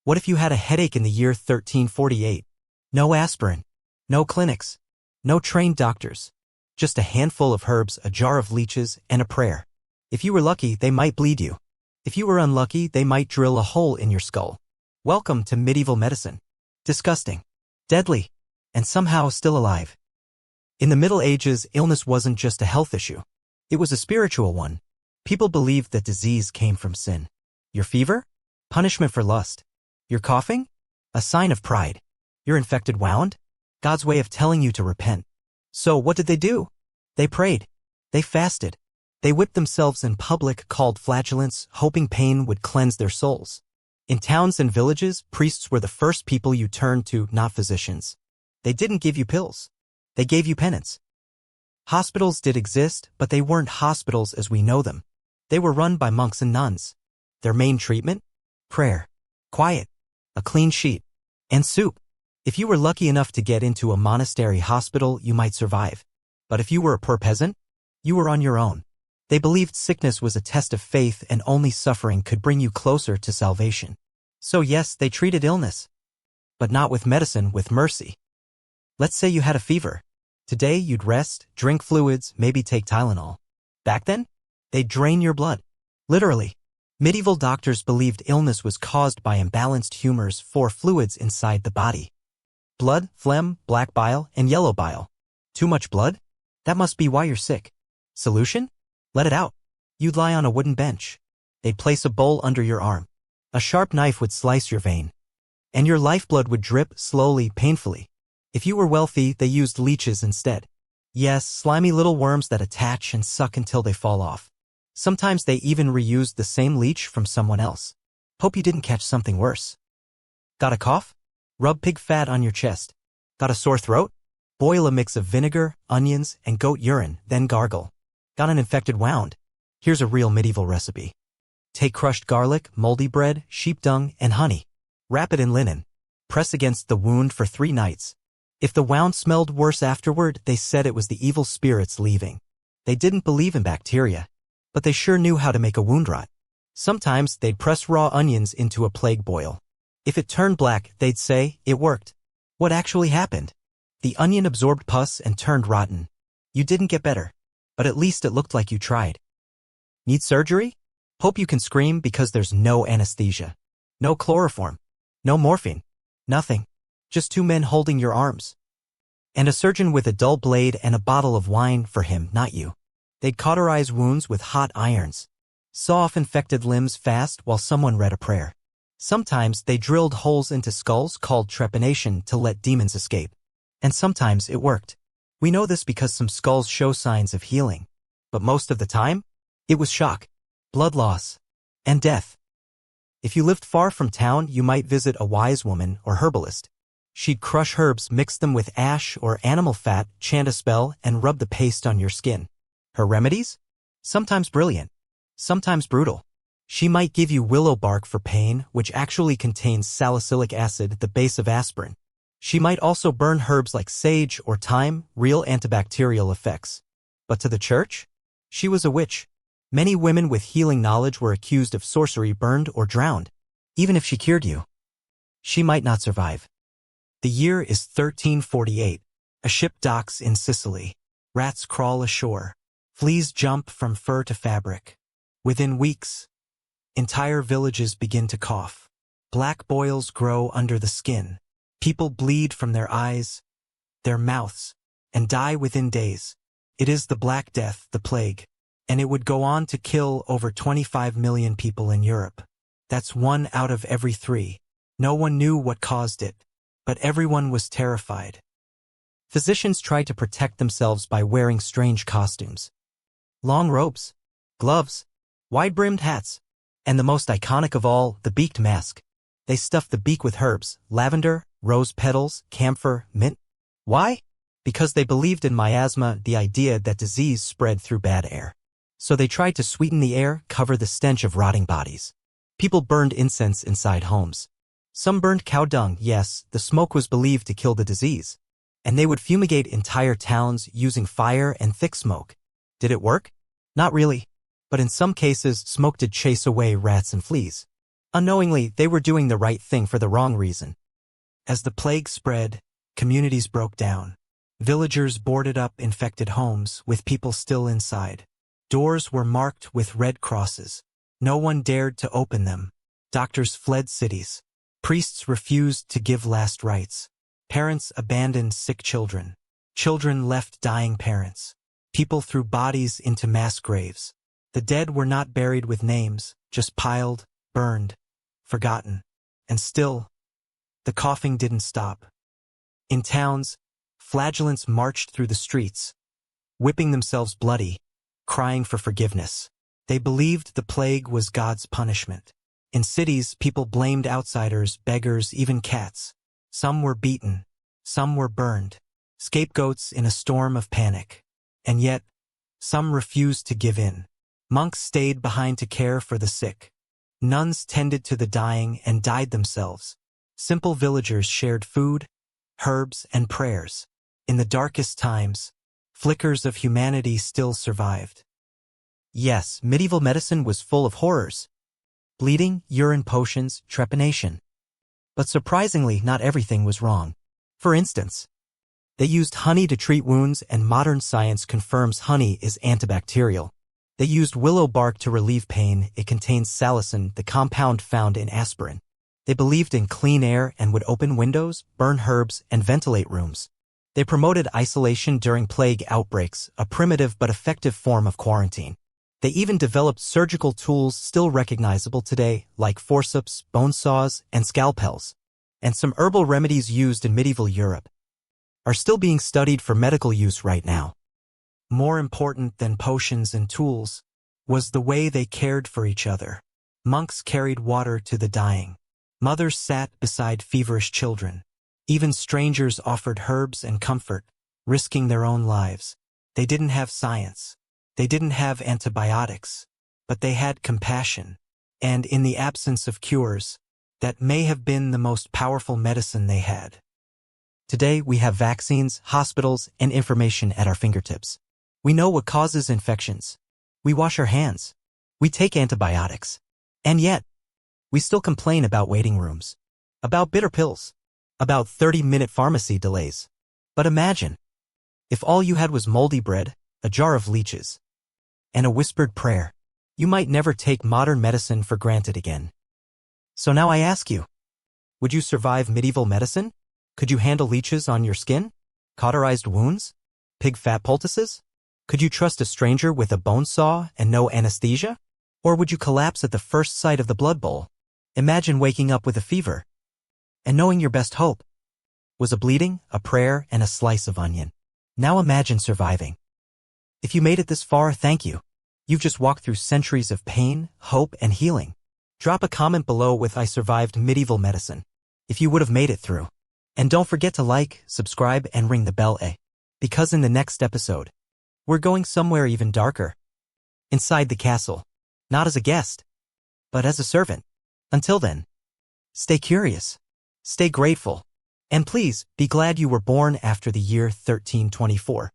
What if you had a headache in the year 1348? No aspirin, no clinics, no trained doctors, just a handful of herbs, a jar of leeches, and a prayer. If you were lucky, they might bleed you. If you were unlucky, they might drill a hole in your skull. Welcome to medieval medicine. Disgusting, deadly, and somehow still alive. In the Middle Ages, illness wasn't just a health issue. It was a spiritual one. People believed that disease came from sin. Your fever? Punishment for lust. Your coughing? A sign of pride. Your infected wound? God's way of telling you to repent. So what did they do? They prayed. They fasted. They whipped themselves in public, called flagellants, hoping pain would cleanse their souls. In towns and villages, priests were the first people you turned to, not physicians. They didn't give you pills. They gave you penance. Hospitals did exist, but they weren't hospitals as we know them. They were run by monks and nuns. Their main treatment? Prayer. Quiet. A clean sheet. And soup. If you were lucky enough to get into a monastery hospital, you might survive. But if you were a poor peasant, you were on your own. They believed sickness was a test of faith and only suffering could bring you closer to salvation. So yes, they treated illness. But not with medicine, with mercy. Let's say you had a fever. Today, you'd rest, drink fluids, maybe take Tylenol. Back then, they'd drain your blood. Literally. Medieval doctors believed illness was caused by imbalanced humors, four fluids inside the body. Blood, phlegm, black bile, and yellow bile. Too much blood? That must be why you're sick. Solution? Let it out. You'd lie on a wooden bench. They'd place a bowl under your arm. A sharp knife would slice your vein. And your lifeblood would drip slowly, painfully. If you were wealthy, they used leeches instead. Yes, slimy little worms that attach and suck until they fall off. Sometimes they even reused the same leech from someone else. Hope you didn't catch something worse. Got a cough? Rub pig fat on your chest. Got a sore throat? Boil a mix of vinegar, onions, and goat urine, then gargle. Got an infected wound? Here's a real medieval recipe. Take crushed garlic, moldy bread, sheep dung, and honey. Wrap it in linen. Press against the wound for 3 nights. If the wound smelled worse afterward, they said it was the evil spirits leaving. They didn't believe in bacteria, but they sure knew how to make a wound rot. Sometimes they'd press raw onions into a plague boil. If it turned black, they'd say, it worked. What actually happened? The onion absorbed pus and turned rotten. You didn't get better, but at least it looked like you tried. Need surgery? Hope you can scream because there's no anesthesia. No chloroform. No morphine. Nothing. Just 2 men holding your arms. And a surgeon with a dull blade and a bottle of wine for him, not you. They'd cauterize wounds with hot irons. Saw off infected limbs fast while someone read a prayer. Sometimes they drilled holes into skulls called trepanation to let demons escape. And sometimes it worked. We know this because some skulls show signs of healing. But most of the time, it was shock, blood loss, and death. If you lived far from town, you might visit a wise woman or herbalist. She'd crush herbs, mix them with ash or animal fat, chant a spell, and rub the paste on your skin. Her remedies? Sometimes brilliant, sometimes brutal. She might give you willow bark for pain, which actually contains salicylic acid, the base of aspirin. She might also burn herbs like sage or thyme, real antibacterial effects. But to the church? She was a witch. Many women with healing knowledge were accused of sorcery, burned or drowned. Even if she cured you, she might not survive. The year is 1348. A ship docks in Sicily. Rats crawl ashore. Fleas jump from fur to fabric. Within weeks, entire villages begin to cough. Black boils grow under the skin. People bleed from their eyes, their mouths, and die within days. It is the Black Death, the plague, and it would go on to kill over 25 million people in Europe. That's 1 out of every 3. No one knew what caused it, but everyone was terrified. Physicians tried to protect themselves by wearing strange costumes. Long robes, gloves, wide-brimmed hats, and the most iconic of all, the beaked mask. They stuffed the beak with herbs, lavender, rose petals, camphor, mint. Why? Because they believed in miasma, the idea that disease spread through bad air. So they tried to sweeten the air, cover the stench of rotting bodies. People burned incense inside homes. Some burned cow dung, yes, the smoke was believed to kill the disease. And they would fumigate entire towns using fire and thick smoke. Did it work? Not really. But in some cases, smoke did chase away rats and fleas. Unknowingly, they were doing the right thing for the wrong reason. As the plague spread, communities broke down. Villagers boarded up infected homes with people still inside. Doors were marked with red crosses. No one dared to open them. Doctors fled cities. Priests refused to give last rites. Parents abandoned sick children. Children left dying parents. People threw bodies into mass graves. The dead were not buried with names, just piled, burned, forgotten. And still, the coughing didn't stop. In towns, flagellants marched through the streets, whipping themselves bloody, crying for forgiveness. They believed the plague was God's punishment. In cities, people blamed outsiders, beggars, even cats. Some were beaten. Some were burned. Scapegoats in a storm of panic. And yet, some refused to give in. Monks stayed behind to care for the sick. Nuns tended to the dying and died themselves. Simple villagers shared food, herbs, and prayers. In the darkest times, flickers of humanity still survived. Yes, medieval medicine was full of horrors. Bleeding, urine potions, trepanation. But surprisingly, not everything was wrong. For instance, they used honey to treat wounds, and modern science confirms honey is antibacterial. They used willow bark to relieve pain. It contains salicin, the compound found in aspirin. They believed in clean air and would open windows, burn herbs, and ventilate rooms. They promoted isolation during plague outbreaks, a primitive but effective form of quarantine. They even developed surgical tools still recognizable today, like forceps, bone saws, and scalpels. And some herbal remedies used in medieval Europe are still being studied for medical use right now. More important than potions and tools was the way they cared for each other. Monks carried water to the dying. Mothers sat beside feverish children. Even strangers offered herbs and comfort, risking their own lives. They didn't have science. They didn't have antibiotics, but they had compassion. And in the absence of cures, that may have been the most powerful medicine they had. Today, we have vaccines, hospitals, and information at our fingertips. We know what causes infections. We wash our hands. We take antibiotics. And yet, we still complain about waiting rooms, about bitter pills, about 30-minute pharmacy delays. But imagine, if all you had was moldy bread, a jar of leeches, and a whispered prayer, you might never take modern medicine for granted again. So now I ask you, would you survive medieval medicine? Could you handle leeches on your skin? Cauterized wounds? Pig fat poultices? Could you trust a stranger with a bone saw and no anesthesia? Or would you collapse at the first sight of the blood bowl? Imagine waking up with a fever and knowing your best hope was a bleeding, a prayer, and a slice of onion. Now imagine surviving. If you made it this far, thank you. You've just walked through centuries of pain, hope, and healing. Drop a comment below with "I survived medieval medicine" if you would have made it through. And don't forget to like, subscribe, and ring the bell, because in the next episode, we're going somewhere even darker. Inside the castle. Not as a guest, but as a servant. Until then, stay curious, stay grateful, and please be glad you were born after the year 1324.